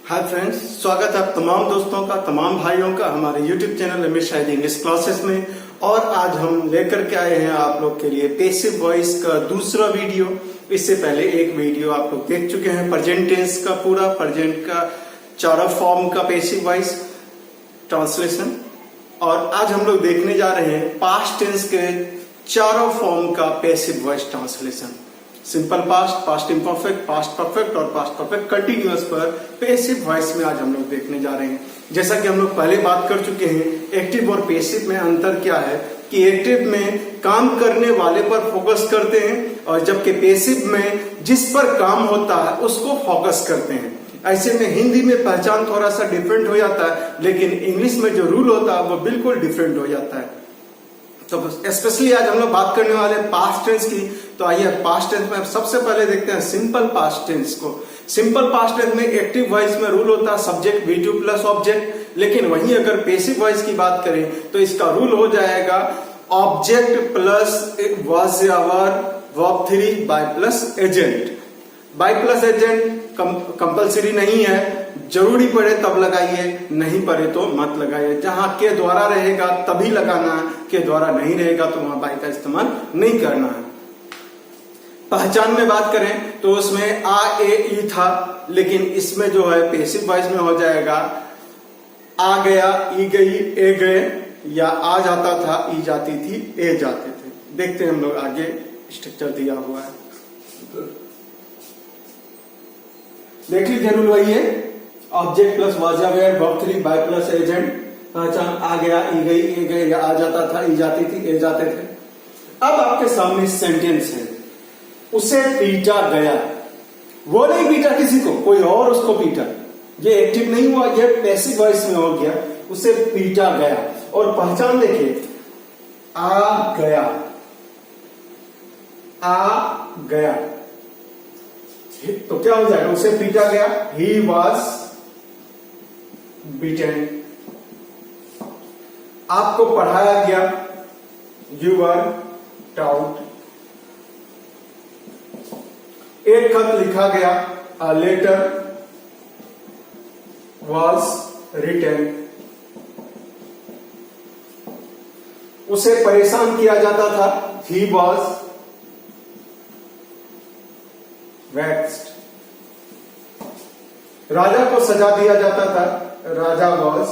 Hi friends, स्वागत है आप तमाम दोस्तों का, तमाम भाइयों का हमारे YouTube channel MS Shahid English classes में। और आज हम लेकर के आए हैं आप लोग के लिए पैसिव वॉइस का दूसरा वीडियो। इससे पहले एक वीडियो आप लोग देख चुके हैं प्रेजेंट टेंस का, पूरा प्रेजेंट का चारों फॉर्म का पैसिव वॉइस ट्रांसलेशन। और आज हम लोग देखने जा रहे हैं पास्ट टेंस के चारों फॉर्म का passive voice translation. Simple past, past imperfect, past perfect और पास्ट परफेक्ट कंटिन्यूअस पर पैसिव वॉइस में आज हम लोग देखने जा रहे हैं। जैसा कि हम लोग पहले बात कर चुके हैं, एक्टिव और पैसिव में अंतर क्या है कि एक्टिव में काम करने वाले पर फोकस करते हैं और जबकि पैसिव में जिस पर काम होता है उसको फोकस करते हैं। ऐसे में हिंदी में पहचान थोड़ा सा डिफरेंट हो जाता है, लेकिन इंग्लिश में जो रूल होता है वो बिल्कुल डिफरेंट हो जाता है। तो स्पेशली आज हम लोग बात करने वाले हैं पास्ट टेंस की। तो आइए पास्ट टेंस में सबसे पहले देखते हैं सिंपल पास्ट टेंस को। सिंपल पास्ट टेंस में एक्टिव वॉइस में रूल होता है सब्जेक्ट V2 प्लस ऑब्जेक्ट, लेकिन वहीं अगर पैसिव वॉइस की बात करें तो इसका रूल हो जाएगा ऑब्जेक्ट प्लस वॉज या were, verb 3 by plus agent. By plus agent compulsory नहीं है, जरूरी पड़े तब लगाइए, नहीं पड़े तो मत लगाइए। जहां के द्वारा रहेगा तभी लगाना है, के द्वारा नहीं रहेगा तो वहां बाय का इस्तेमाल नहीं करना है। पहचान में बात करें तो उसमें आ ए ई था, लेकिन इसमें जो है पैसिव वॉइस में हो जाएगा आ गया, ई गई, ए गए, या आ जाता था, ई जाती थी, ए जाते थे। देखते हैं हम लोग आगे स्ट्रक्चर दिया हुआ है, देख लीजिए। रूल वही है, ऑब्जेक्ट प्लस वाज या were, verb 3 by plus agent. पहचान आ गया, ई गई, ए गए, या आ जाता था, ई जाती थी, ए जाते थे। अब आपके सामने सेंटेंस है, उसे पीटा गया। वो नहीं पीटा किसी को, कोई और उसको पीटा। ये एक्टिव नहीं हुआ, ये पैसिव वॉइस में हो गया, उसे पीटा गया। और पहचान देखिए, आ गया, आ गया, तो क्या हो जाएगा, उसे पीटा गया, ही वॉज बीटेन। आपको पढ़ाया गया, यू वर टाउट। एक खत लिखा गया, अ लेटर वॉज रिटन। उसे परेशान किया जाता था, ही वॉज वैक्स्ड। राजा को सजा दिया जाता था, राजा वॉज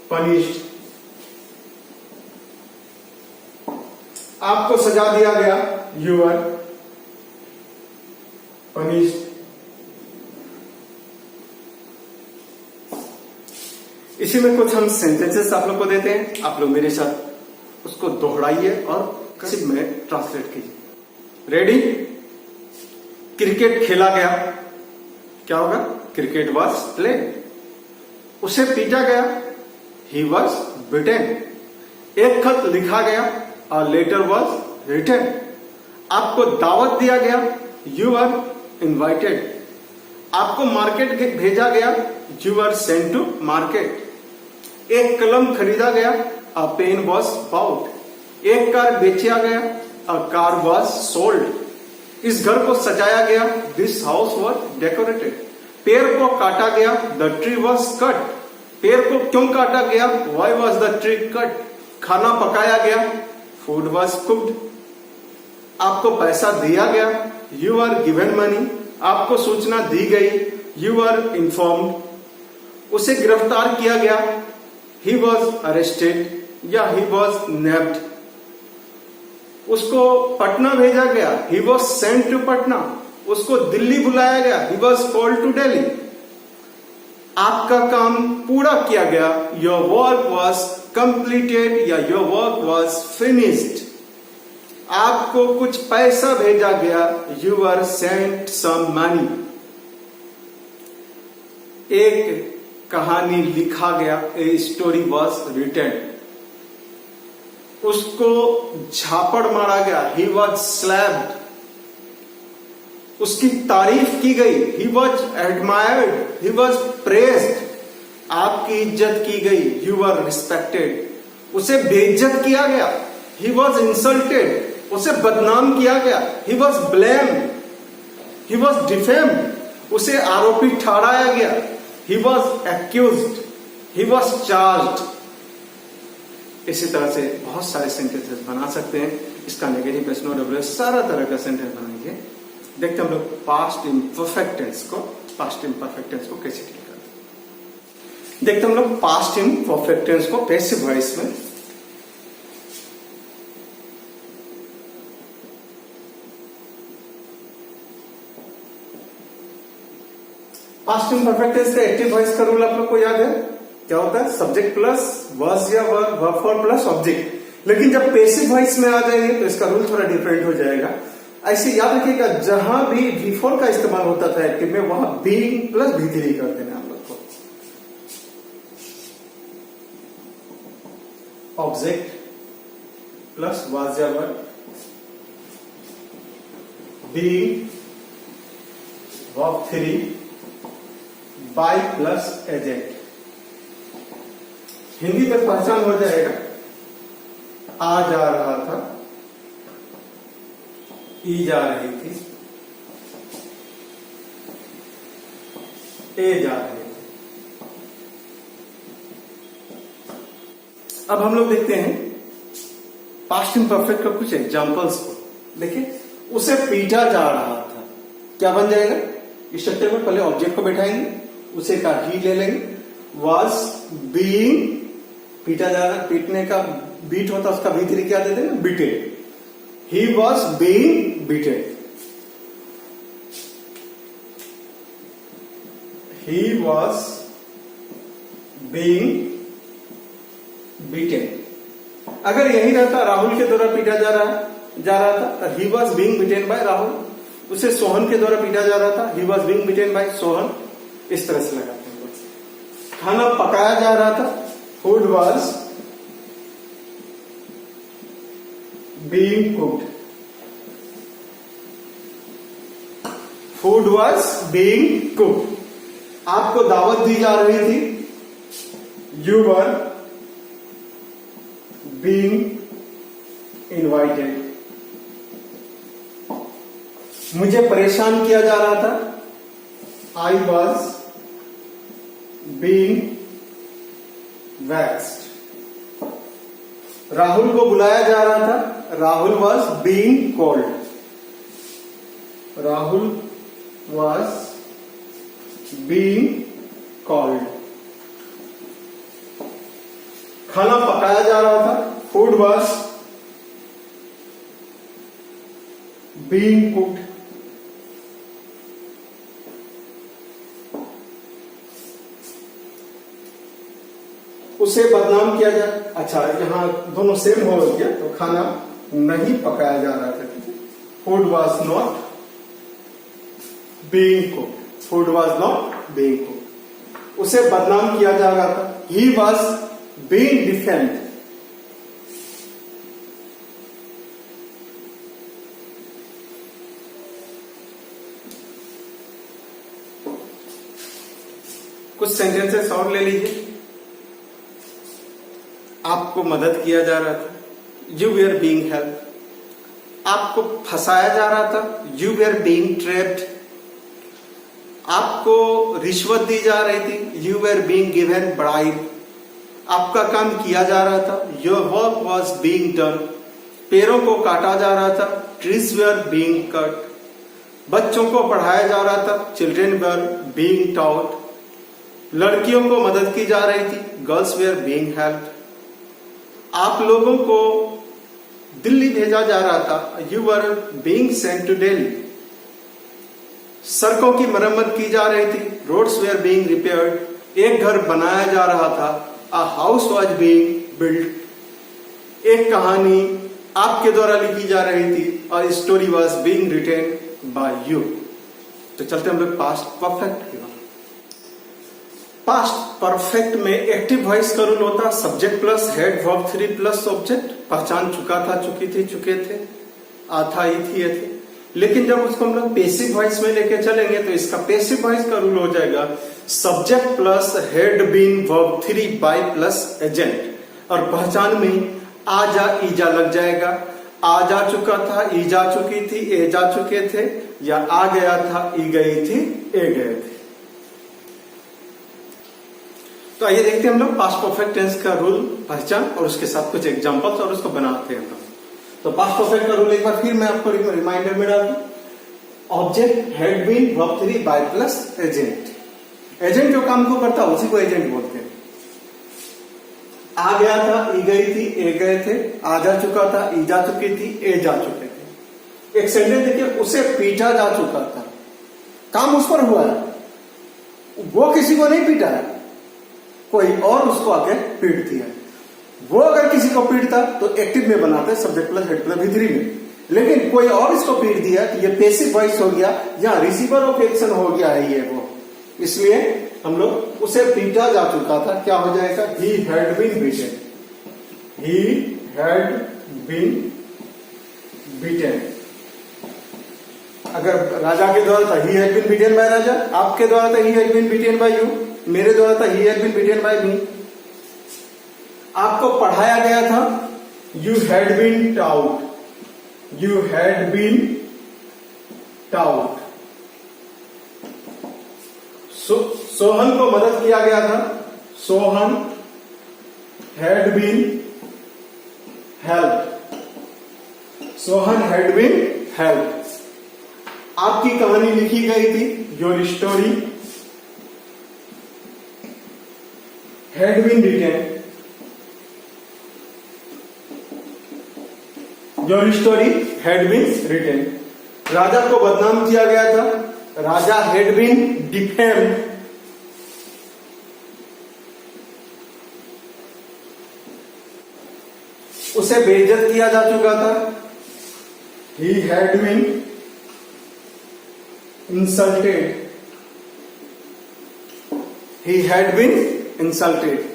पनिश्ड। आपको सजा दिया गया, यू आर पनिश्ड। इसी में कुछ हम सेंटेंसेस आप लोग को देते हैं, आप लोग मेरे साथ उसको दोहराइए और पैसिव में ट्रांसलेट कीजिए। रेडी? क्रिकेट खेला गया, क्या होगा, क्रिकेट वॉज प्लेड। उसे पीटा गया, ही वॉज बिटेन। एक खत लिखा गया, अ लेटर वॉज रिटन। आपको दावत दिया गया, यू आर इन्वाइटेड। आपको मार्केट भेजा गया, you are sent to market. एक कलम खरीदा गया, अ पेन वॉज बाउट। एक कार बेचा गया, अ कार वॉज सोल्ड। इस घर को सजाया गया, दिस हाउस वॉज डेकोरेटेड। पेड़ को काटा गया, द ट्री वॉज कट। पेड़ को क्यों काटा गया, why was the tree cut. खाना पकाया गया, फूड वॉज कुक्ड। आपको पैसा दिया गया, यू आर गिवन मनी। आपको सूचना दी गई, यू आर इन्फॉर्म्ड। उसे गिरफ्तार किया गया, ही वॉज अरेस्टेड या ही वॉज नेप्ड। उसको पटना भेजा गया, he was sent to Patna. उसको दिल्ली बुलाया गया, he was called to Delhi. आपका काम पूरा किया गया, योर वर्क वॉज कंप्लीटेड या योर वर्क वॉज फिनिश्ड। आपको कुछ पैसा भेजा गया, you are sent some money. एक कहानी लिखा गया, ए स्टोरी वॉज रिटन। उसको झापड़ मारा गया, ही वॉज स्लैब्ड। उसकी तारीफ की गई, he was admired, he was praised. आपकी इज्जत की गई, यू आर रिस्पेक्टेड। उसे बेइज्जत किया गया, ही वॉज इंसल्टेड। उसे बदनाम किया गया, he was blamed, he was defamed. उसे आरोपी ठहराया गया। He was accused, he was charged. इसी तरह से बहुत सारे सेंटेंसेस बना सकते हैं। इसका नेगेटिव प्लस नो डब्ल्यू सारा तरह का सेंटेंस बनाएंगे। देखते हैं हम लोग पास्ट इम्परफेक्ट टेंस को, पास्ट इम्परफेक्ट टेंस को कैसे डील करते हैं। देखते हैं हम लोग पास्ट इम्परफेक्ट टेंस को पैसिव वॉइस में। पास्ट इम्परफेक्ट टेंस का एक्टिव वॉइस का रूल आप लोग को याद है, क्या होता है? सब्जेक्ट प्लस वर्ब या वर्ब फॉर्म प्लस ऑब्जेक्ट। लेकिन जब पैसिव वॉइस में आ जाएंगे तो इसका रूल थोड़ा डिफरेंट हो जाएगा। ऐसे याद रखिएगा, जहां भी V4 का इस्तेमाल होता था एक्टिव में, वहां बीइंग प्लस V3 कर देना हम लोग को। ऑब्जेक्ट प्लस वाज या verb, being verb 3 by plus agent. Hindi में पहचान हो जाएगा, आ जा रहा था, ई जा रही थी, ए जा रही थी। अब हम लोग देखते हैं पास्ट इम्परफेक्ट का कुछ एग्जांपल्स को। देखिए, उसे पीटा जा रहा था, क्या बन जाएगा? इस स्ट्रक्चर में पहले ऑब्जेक्ट को बैठाएंगे, उसे का ही ले लेंगे। वॉज बीइंग, पीटा जा रहा, पीटने का बीट होता उसका V3 क्या दे देंगे? Beated. He was being beated, he was being beaten. अगर यही रहता राहुल के द्वारा पीटा जा रहा था तो he was being beaten by Rahul. उसे सोहन के द्वारा पीटा जा रहा था, he was being beaten by Sohan. इस तरह से लगाते हैं। खाना पकाया जा रहा था, food was being cooked, food was being cooked. आपको दावत दी जा रही थी, यू वर बीइंग इनवाइटेड। मुझे परेशान किया जा रहा था, I was being vaxxed. Rahul को बुलाया जा रहा था, Rahul was being called, Rahul was being called. खाना पकाया जा रहा था, फूड वॉज बीइंग कुक्ड। उसे बदनाम किया जाए, अच्छा यहां दोनों सेम हो गया तो खाना नहीं पकाया जा रहा था, food was not being cooked, food was not being cooked. उसे बदनाम किया जा रहा था, ही वॉज बीइंग डिफेंड। कुछ सेंटेंसेस और ले लीजिए। आपको मदद किया जा रहा था, यू वेयर बीइंग हेल्प। आपको फंसाया जा रहा था, यू वेयर बीइंग ट्रैप्ड। आपको रिश्वत दी जा रही थी, you were being given bribe. आपका काम किया जा रहा था, your work was being done. पेड़ों को काटा जा रहा था, ट्रीज वेयर बीइंग कट। बच्चों को पढ़ाया जा रहा था, चिल्ड्रेन वेयर बीइंग टॉट। लड़कियों को मदद की जा रही थी, गर्ल्स वेयर बीइंग हेल्प्ड। आप लोगों को दिल्ली भेजा जा रहा था, you were being sent to Delhi. सड़कों की मरम्मत की जा रही थी, रोड्स वेयर बीइंग रिपेयर्ड। एक घर बनाया जा रहा था, a house was being build. एक कहानी आपके द्वारा लिखी जा रही थी और story was being written by you. तो चलते हम लोग पास्ट परफेक्ट की। पास्ट परफेक्ट में एक्टिव वॉइस का रूल होता है subject plus head verb 3 plus object. पहचान चुका था, चुकी थी, चुके थे, था, ही थी, थे। लेकिन जब उसको हम लोग पेसिव वॉइस में लेके चलेंगे तो इसका पेसिव वॉइस का रूल हो जाएगा subject plus head being verb 3 by plus agent. और पहचान में आ जा ईजा लग जाएगा। आ जा चुका था, ई जा चुकी थी, ए जा चुके थे, या आ गया था, ई गई थी, ए गए थे। तो आइए देखते हैं हम लोग पास्ट परफेक्ट टेंस का रूल पहचान और उसके साथ कुछ एग्जांपल्स और उसको बनाते हैं हम लोग। तो पास्ट परफेक्ट का रूल एक बार फिर मैं आपको रिमाइंडर में डाल दूं। Object had been verb 3 by plus agent. Agent जो काम को करता है उसी को एजेंट बोलते हैं। आ गया था, ई गई थी, ए गए थे। आ जा चुका था, ई जा चुकी थी, ए जा चुके थे। एक सेंटेंस देखिए, उसे पीटा जा चुका था, काम उस पर हुआ है, वो किसी को नहीं पीटा है, कोई और उसको आके पीट दिया है। वो अगर किसी को पीटता तो एक्टिव में बनाते subject plus head plus V3 में, लेकिन कोई और इसको पीट दिया तो ये पैसिव वॉइस हो गया या रिसीवर ऑफ एक्शन हो गया है ये वो। इसलिए हम लोग उसे पीटा जा चुका था, क्या हो जाएगा? He had been beaten. He had been beaten. अगर राजा के द्वारा था he had been beaten by raja, आपके द्वारा था he had been beaten by you, मेरे द्वारा था he had been beaten by me. आपको पढ़ाया गया था, you had been taught. You had been taught. Sohan को मदद किया गया था, Sohan had been help. Sohan had been help. आपकी कहानी लिखी गई थी, your story had been written. Your story had been written. राजा को बदनाम किया गया था, राजा हैड बीन डिफेम्ड। उसे बेइज्जत किया जा चुका था, he had been insulted. He had been insulted.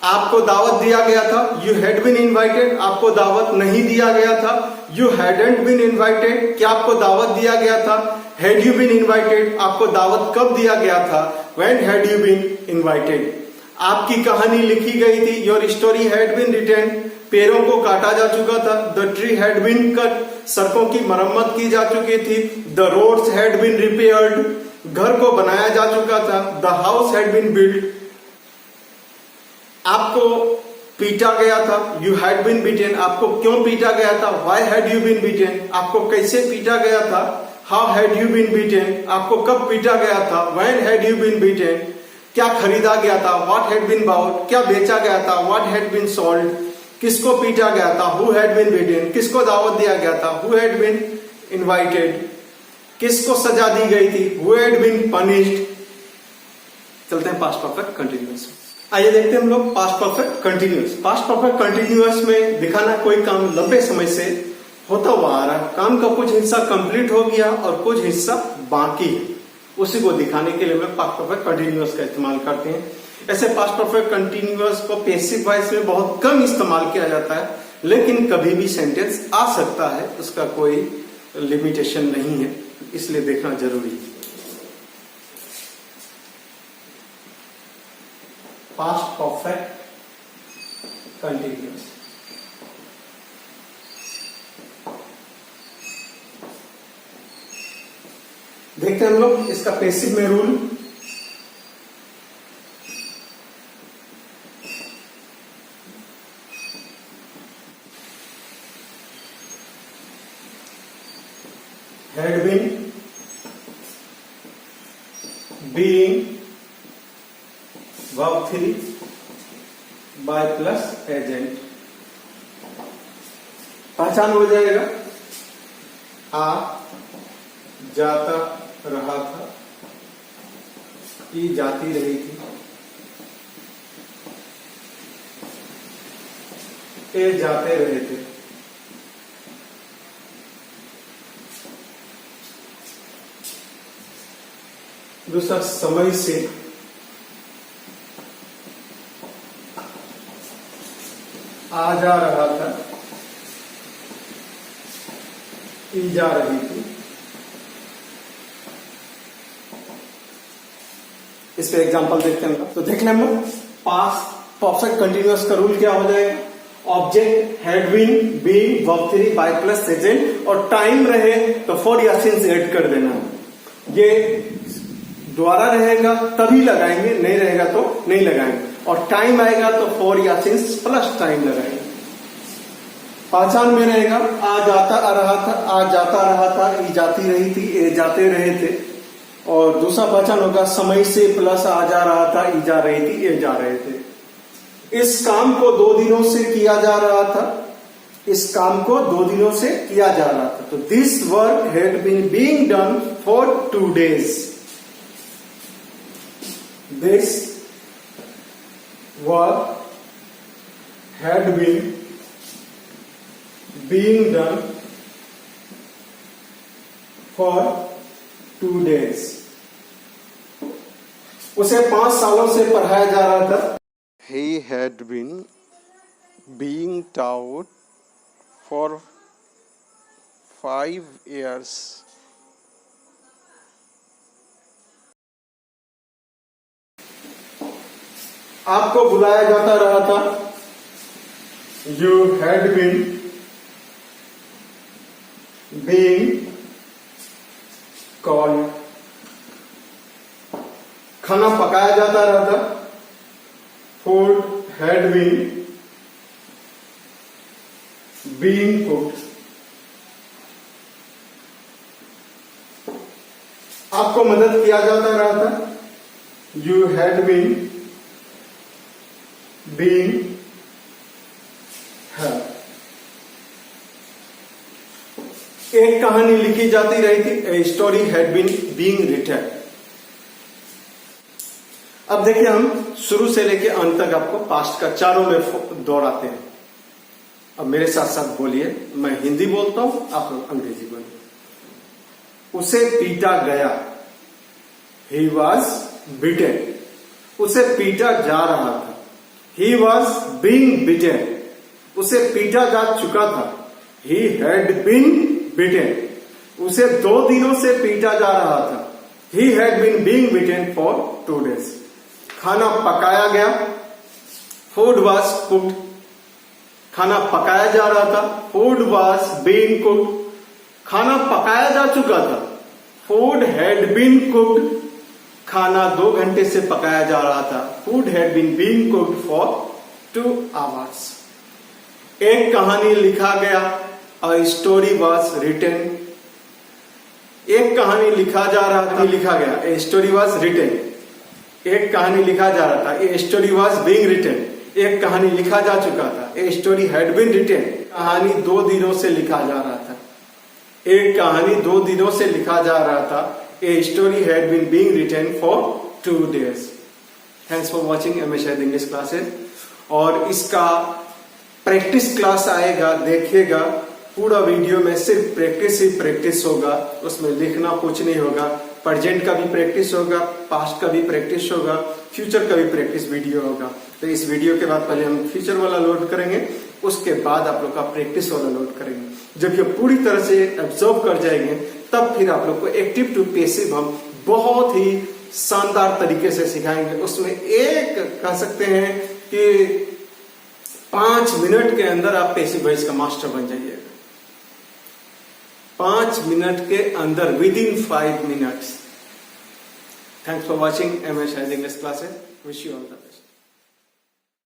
आपको दावत दिया गया था, यू हैड बीन इनवाइटेड। आपको दावत नहीं दिया गया था, यू हैडंट बीन इनवाइटेड। क्या आपको दावत दिया गया था? Had you been invited. आपको दावत कब दिया गया था? When had you been invited. आपकी कहानी लिखी गई थी, your story had been written. पेड़ों को काटा जा चुका था, the tree had been cut. सड़कों की मरम्मत की जा चुकी थी, the roads had been repaired. घर को बनाया जा चुका था, the house had been build. आपको पीटा गया था, यू हैड बीन बीटेन। आपको क्यों पीटा गया था? Why had you been beaten. आपको कैसे पीटा गया था? How had you been beaten. आपको कब पीटा गया था? When had you been beaten. क्या खरीदा गया था? What had been bought. क्या बेचा गया था? What had been sold. किसको पीटा गया था? Who had been beaten. किसको दावत दिया गया था? Who had been invited. किसको सजा दी गई थी? Who had been punished. चलते हैं पास्ट परफेक्ट कंटिन्यूअस। आइए देखते हैं हम लोग past perfect continuous. Past perfect continuous में दिखाना कोई काम लंबे समय से होता हुआ आ रहा है, काम का कुछ हिस्सा कंप्लीट हो गया और कुछ हिस्सा बाकी है, उसी को दिखाने के लिए हम लोग पास्ट परफेक्ट कंटिन्यूअस का इस्तेमाल करते हैं। ऐसे पास्ट परफेक्ट कंटिन्यूअस को पैसिव वॉइस में बहुत कम इस्तेमाल किया जाता है, लेकिन कभी भी सेंटेंस आ सकता है, उसका कोई लिमिटेशन नहीं है, इसलिए देखना जरूरी है। Past perfect continuous. देखते हैं हम लोग इसका पैसिव में rule. Had been, being, verb 3 by plus agent. पहचान हो जाएगा, आ जाता रहा था, ई जाती रही थी, ए जाते रहे थे। दूसरा समय से, आ जा रहा था, ई जा रही थी। इस पे एग्जांपल देखते हैं। तो देख लें हम लोग पास्ट परफेक्ट कंटिन्यूअस का रूल क्या हो जाएगा। Object had been being verb 3 by plus agent और टाइम रहे तो फॉर या सिंस ऐड कर देना। ये द्वारा रहेगा तभी लगाएंगे, नहीं रहेगा तो नहीं लगाएंगे, और टाइम आएगा तो फॉर या सिंस प्लस टाइम लगाएंगे। पहचान में रहेगा आ जाता आ रहा था, आ जाता रहा था, ई जाती रही थी, ए जाते रहे थे। और दूसरा पहचान होगा समय से प्लस आ जा रहा था, ई जा रही थी, ए जा रहे थे। इस काम को 2 दिनों से किया जा रहा था, इस काम को 2 दिनों से किया जा रहा था। तो this work had been being done for 2 days। This work had been being done for 2 days। उसे 5 सालों से पढ़ाया जा रहा था। He had been being taught for 5 years। आपको बुलाया जाता रहा था। You had been being called। खाना पकाया जाता रहा था। Food had been being cooked। आपको मदद किया जाता रहा था। You had been being helped। एक कहानी लिखी जाती रही थी। A story had been being written. अब देखिए हम शुरू से लेके अंत तक आपको पास्ट का चारों में दोहराते हैं। अब मेरे साथ साथ बोलिए, मैं हिंदी बोलता हूं, आप लोग अंग्रेजी बोलिए। उसे पीटा गया। He was beaten. उसे पीटा जा रहा था। He was being beaten. उसे पीटा जा चुका था। He had been beaten. उसे 2 दिनों से पीटा जा रहा था। He had been being beaten for 2 days। खाना पकाया गया। Food was cooked। खाना पकाया जा रहा था। Food was being cooked। खाना पकाया जा चुका था। Food had been cooked। खाना 2 घंटे से पकाया जा रहा था। Food had been being cooked for 2 hours। एक कहानी लिखा गया। A story was written। एक कहानी लिखा जा रहा था, लिखा गया। A story was written। एक कहानी लिखा जा रहा था। A story was being written। एक कहानी लिखा जा चुका था। A story had been written। कहानी 2 दिनों से लिखा जा रहा था। एक कहानी 2 दिनों से लिखा जा रहा था। A story had been being written for 2 days। Thanks for watching MS शायद इंग्लिश क्लासेस। और इसका प्रैक्टिस क्लास आएगा, देखिएगा। पूरा वीडियो में सिर्फ प्रैक्टिस ही प्रैक्टिस होगा। उसमें लिखना कुछ नहीं होगा। प्रेजेंट का भी प्रैक्टिस होगा, पास्ट का भी प्रैक्टिस होगा, फ्यूचर का भी प्रैक्टिस वीडियो होगा। तो इस वीडियो के बाद पहले हम फ्यूचर वाला लोड करेंगे, उसके बाद आप लोग का प्रैक्टिस वाला लोड करेंगे। जब ये पूरी तरह से ऑब्जर्व कर जाएंगे तब फिर आप लोग को एक्टिव टू पैसिव हम बहुत ही शानदार तरीके से सिखाएंगे। उसमें एक कह सकते हैं कि 5 मिनट के अंदर आप पैसिव वॉइस का मास्टर बन जाइएगा। 5 मिनट के अंदर, within 5 minutes। Thanks for watching MS शायद English classes. Wish you all the best.